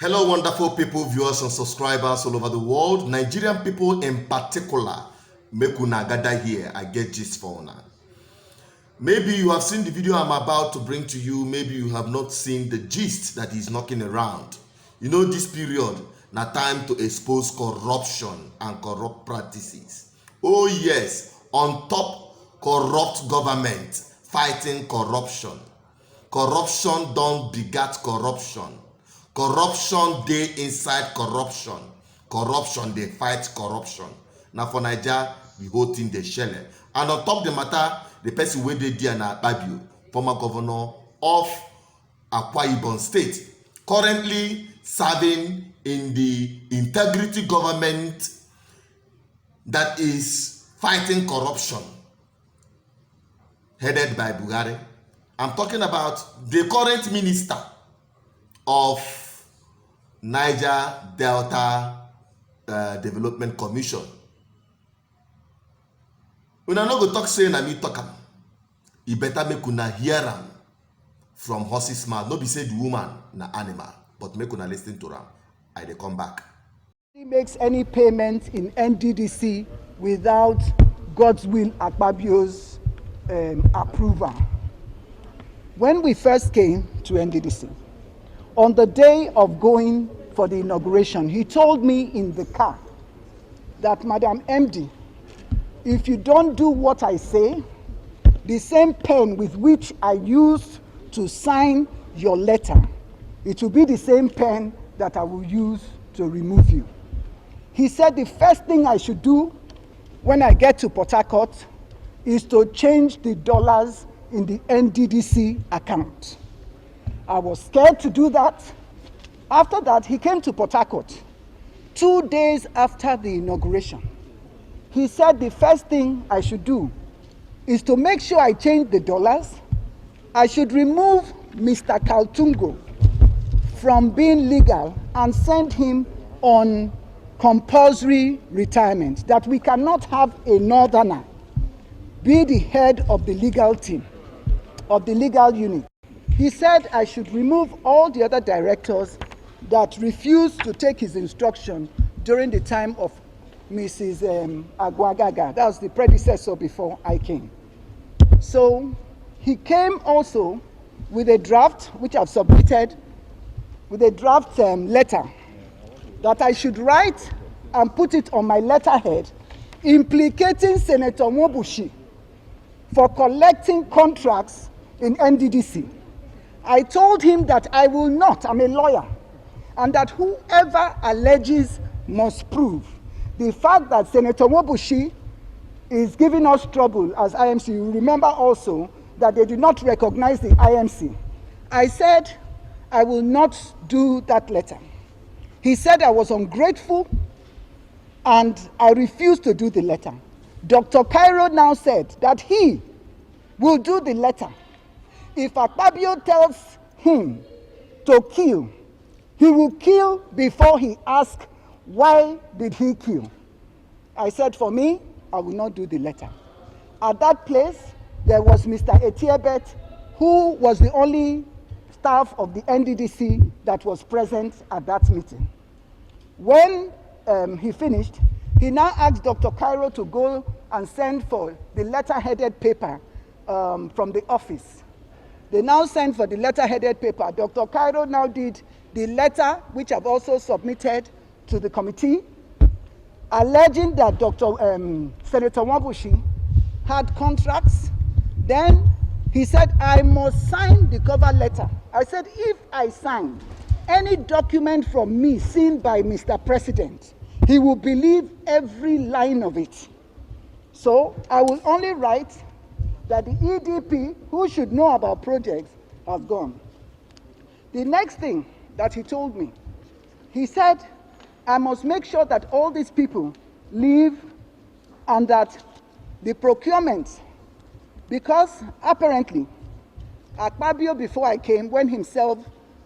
Hello, wonderful people, viewers and subscribers all over the world. Nigerian people in particular, make una gather here. I get gist for una. Maybe you have seen the video I'm about to bring to you. Maybe you have not seen the gist that is knocking around. You know, this period, na time to expose corruption and corrupt practices. Oh yes, on top corrupt government, fighting corruption. Corruption don't begat corruption. Corruption dey inside corruption. Corruption dey fight corruption. Now for Naija, the whole thing dey shele. And on top the matter, the person wey dey there na Akpabio, former governor of Akwa Ibom State, currently serving in the integrity government that is fighting corruption, headed by Buhari. I'm talking about the current minister of Niger Delta Development Commission. Una no go talk say na me talk am. E better make una hear am from horse's mouth. No be say the woman na animal, but make una listen to am. I dey come back. He makes any payment in NDDC without God's will, Akpabio's approval. When we first came to NDDC, on the day of going for the inauguration, he told me in the car that, Madam MD, if you don't do what I say, the same pen with which I used to sign your letter, it will be the same pen that I will use to remove you. He said the first thing I should do when I get to Port Harcourt is to change the dollars in the NDDC account. I was scared to do that. After that, he came to Port Harcourt 2 days after the inauguration. He said the first thing I should do is to make sure I change the dollars. I should remove Mr. Kaltungo from being legal and send him on compulsory retirement, that we cannot have a northerner be the head of the legal team, of the legal unit. He said I should remove all the other directors that refused to take his instruction during the time of Mrs. Agwagaga. That was the predecessor before I came. So he came also with a draft, which I've submitted, with a draft letter that I should write and put it on my letterhead, implicating Senator Mwobushi for collecting contracts in NDDC. I told him that I will not, I'm a lawyer, and that whoever alleges must prove. The fact that Senator Mwobushi is giving us trouble as IMC, you remember also that they did not recognize the IMC. I said I will not do that letter. He said I was ungrateful and I refused to do the letter. Dr. Cairo now said that he will do the letter. If Akpabio tells him to kill, he will kill before he asks, why did he kill? I said, for me, I will not do the letter. At that place, there was Mr. Etiebet, who was the only staff of the NDDC that was present at that meeting. When he finished, he now asked Dr. Cairo to go and send for the letter-headed paper from the office. They now sent for the letter-headed paper. Dr. Cairo now did the letter, which I've also submitted to the committee, alleging that Senator Mwobushi had contracts. Then he said, I must sign the cover letter. I said, if I sign any document from me seen by Mr. President, he will believe every line of it. So I will only write that the EDP, who should know about projects, has gone. The next thing that he told me, he said, I must make sure that all these people leave and that the procurement, because apparently Akpabio, before I came, when himself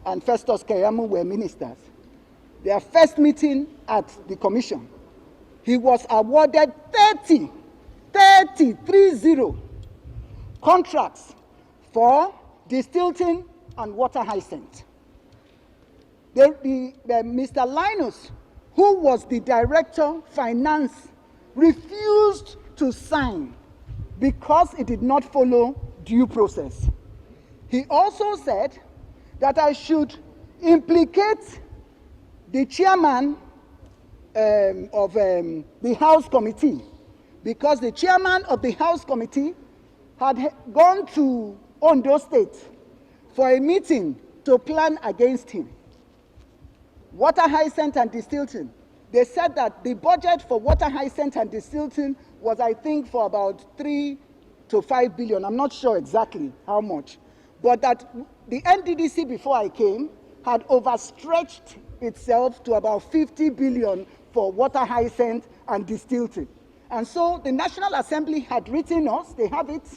and Festus Keyamo were ministers, their first meeting at the commission, he was awarded 30 contracts for distilling and water hyacinth. Mr. Linus, who was the director finance, refused to sign because it did not follow due process. He also said that I should implicate the chairman of the House Committee, because the chairman of the House Committee had gone to Ondo State for a meeting to plan against him. Water Hyacinth and Distilton, they said that the budget for Water Hyacinth and Distilton was, I think, for about 3 to 5 billion. I'm not sure exactly how much. But that the NDDC, before I came, had overstretched itself to about 50 billion for Water Hyacinth and Distilton. And so the National Assembly had written us, they have it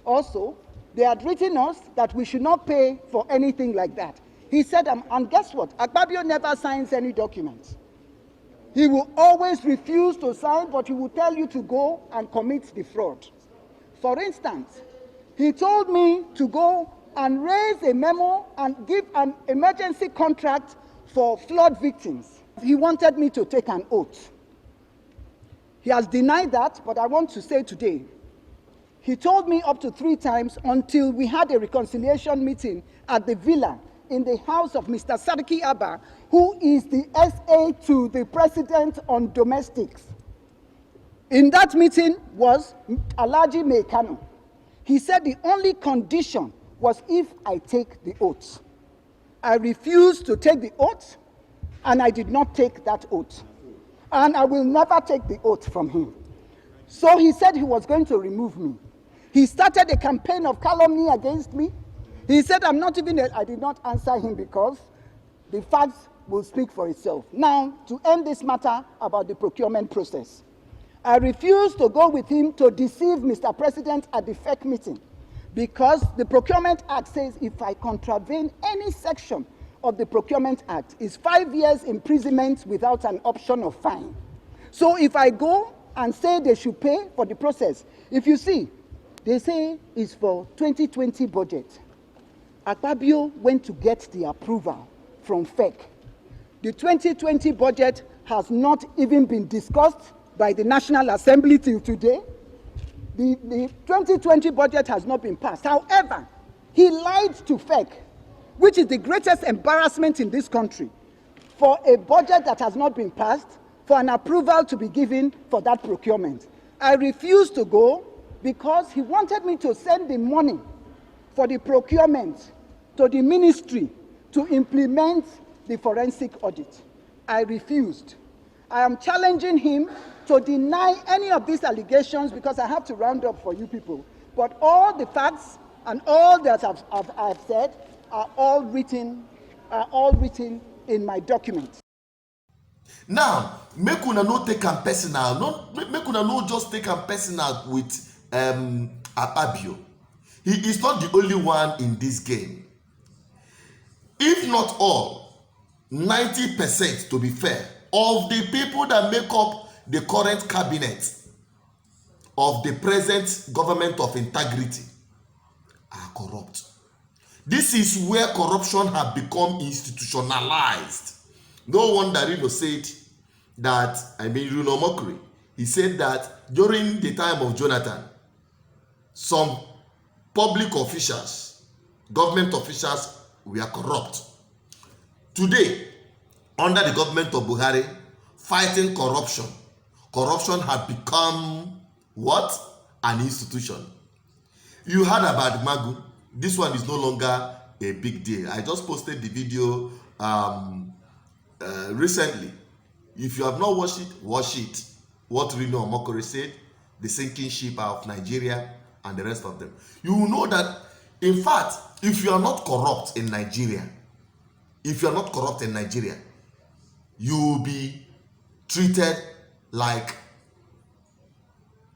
also, they had written us that we should not pay for anything like that. He said, and guess what? Akpabio never signs any documents. He will always refuse to sign, but he will tell you to go and commit the fraud. For instance, he told me to go and raise a memo and give an emergency contract for flood victims. He wanted me to take an oath. He has denied that, but I want to say today, he told me up to 3 times until we had a reconciliation meeting at the villa in the house of Mr. Sadiki Abba, who is the SA to the president on domestics. In that meeting was Alhaji Mekano. He said the only condition was if I take the oath. I refused to take the oath, and I did not take that oath. And I will never take the oath from him. So he said he was going to remove me. He started a campaign of calumny against me. He said I did not answer him because the facts will speak for itself. Now, to end this matter about the procurement process, I refused to go with him to deceive Mr. President at the FEC meeting, because the Procurement Act says if I contravene any section of the Procurement Act, is 5 years imprisonment without an option of fine. So if I go and say they should pay for the process, if you see, they say it's for 2020 budget. Akpabio went to get the approval from FEC. The 2020 budget has not even been discussed by the National Assembly till today. The 2020 budget has not been passed. However, he lied to FEC, which is the greatest embarrassment in this country, for a budget that has not been passed, for an approval to be given for that procurement. I refused to go because he wanted me to send the money for the procurement to the ministry to implement the forensic audit. I refused. I am challenging him to deny any of these allegations, because I have to round up for you people. But all the facts and all that I've said are all written in my documents. Now, make una no take am personal. Make una no just take am personal with Akpabio. He is not the only one in this game. If not all, 90%, to be fair, of the people that make up the current cabinet of the present government of integrity are corrupt. This is where corruption has become institutionalized. No wonder Rino said that, Rino Mokri, he said that during the time of Jonathan, some public officials, government officials, were corrupt. Today, under the government of Buhari, fighting corruption has become what? An institution. You heard about Magu. This one is no longer a big deal. I just posted the video recently. If you have not watched it, watch it. What Rino Omokore said, the sinking ship of Nigeria and the rest of them. You will know that, in fact, if you are not corrupt in Nigeria, you will be treated like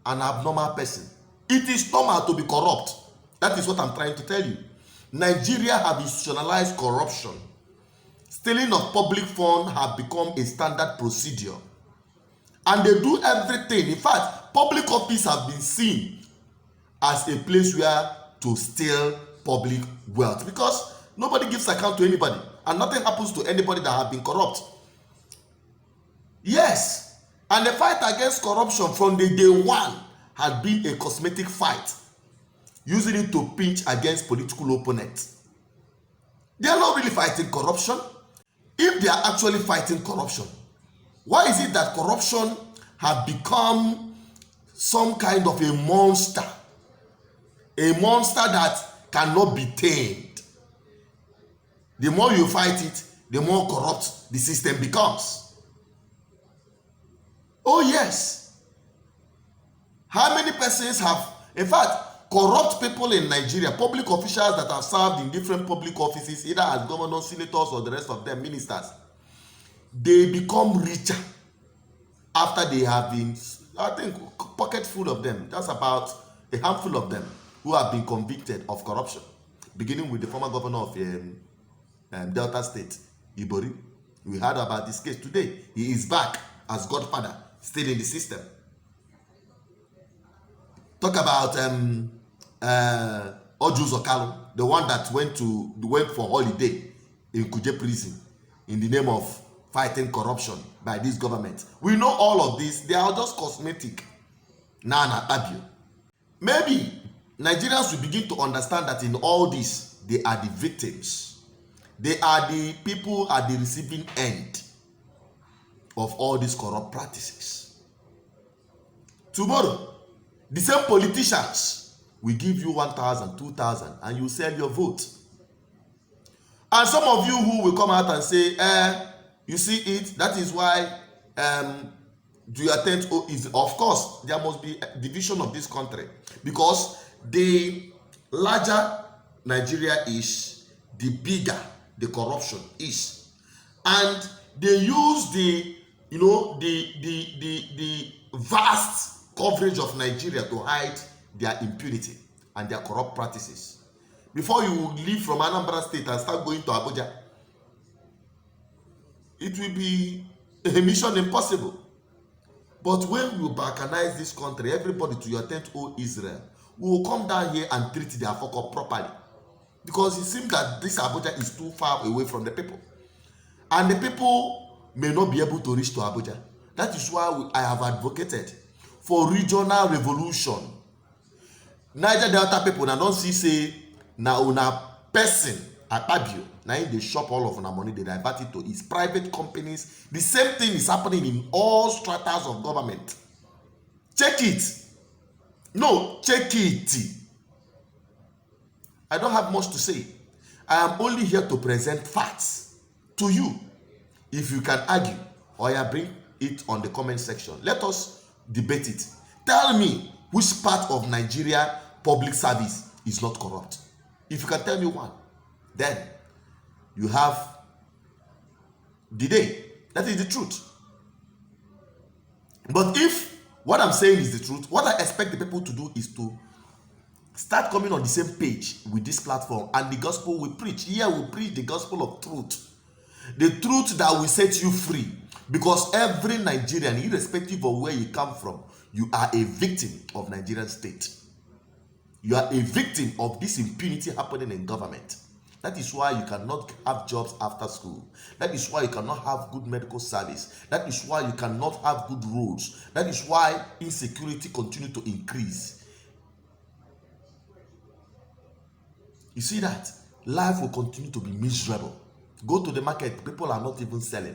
an abnormal person. It is normal to be corrupt. That is what I'm trying to tell you. Nigeria have institutionalized corruption. Stealing of public funds have become a standard procedure. And they do everything. In fact, public office have been seen as a place where to steal public wealth, because nobody gives account to anybody. and nothing happens to anybody that have been corrupt. Yes, and the fight against corruption from the day one had been a cosmetic fight, using it to pinch against political opponents. They are not really fighting corruption. If they are actually fighting corruption, why is it that corruption have become some kind of a monster that cannot be tamed? The more you fight it, the more corrupt the system becomes. Oh yes. How many persons have, in fact, corrupt people in Nigeria, public officials that have served in different public offices, either as governors, senators, or the rest of them, ministers, they become richer after they have been, I think, pocket full of them, just about a handful of them who have been convicted of corruption, beginning with the former governor of Delta State, Ibori. We heard about this case today. He is back as godfather, still in the system. Talk about Oju Zokalo, the one that went for holiday in Kuje prison in the name of fighting corruption by this government. We know all of this. They are just cosmetic. Nana Abio. Maybe Nigerians will begin to understand that in all this, they are the victims. They are the people at the receiving end of all these corrupt practices. Tomorrow, the same politicians will give you 1,000, 2,000, and you sell your vote. And some of you who will come out and say, you see it, that is why do you attend? Is of course there must be a division of this country, because the larger Nigeria is, the bigger the corruption is, and they use the the vast coverage of Nigeria to hide their impunity and their corrupt practices. Before you leave from Anambra State and start going to Abuja, it will be a mission impossible. But when we balkanize this country, everybody to your tent, O Israel, we will come down here and treat their fuck up properly. Because it seems that this Abuja is too far away from the people. And the people may not be able to reach to Abuja. That is why I have advocated for regional revolution. Niger Delta people now don't see say na una person Akpabio, now they shop all of una money, they divert it to its private companies. The same thing is happening in all stratas of government. Check it. No, check it. I don't have much to say. I am only here to present facts to you. If you can argue, or you bring it on the comment section. Let us debate it. Tell me which part of Nigeria public service is not corrupt. If you can tell me one, then you have the day. That is the truth. But if what I'm saying is the truth, what I expect the people to do is to start coming on the same page with this platform and the gospel we preach. Here we preach the gospel of truth. The truth that will set you free. Because every Nigerian, irrespective of where you come from, you are a victim of Nigerian state. You are a victim of this impunity happening in government. That is why you cannot have jobs after school. That is why you cannot have good medical service. That is why you cannot have good roads. That is why insecurity continues to increase. You see that? Life will continue to be miserable. Go to the market, people are not even selling.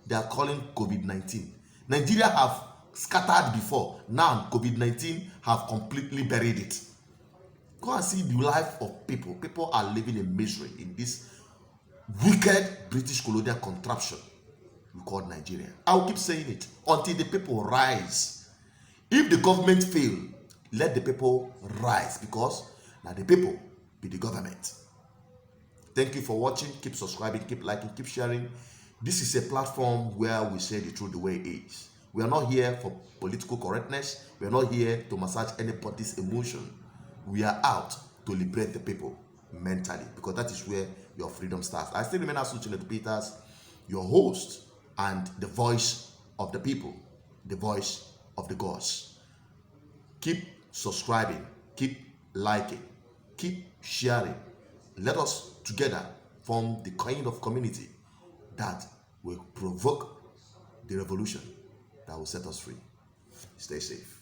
They are calling COVID-19. Nigeria have scattered before. Now COVID-19 have completely buried it. Go and see the life of people. People are living in misery in this wicked British colonial contraption we call Nigeria. I will keep saying it until the people rise. If the government fail, let the people rise, because now the people be the government. Thank you for watching. Keep subscribing, keep liking, keep sharing. This is a platform where we say the truth the way it is. We are not here for political correctness. We are not here to massage anybody's emotion. We are out to liberate the people mentally, because that is where your freedom starts. I still remain Asuchile Peters, your host and the voice of the people, the voice of the gods. Keep subscribing, keep liking, keep sharing. Let us together form the kind of community that will provoke the revolution that will set us free. Stay safe.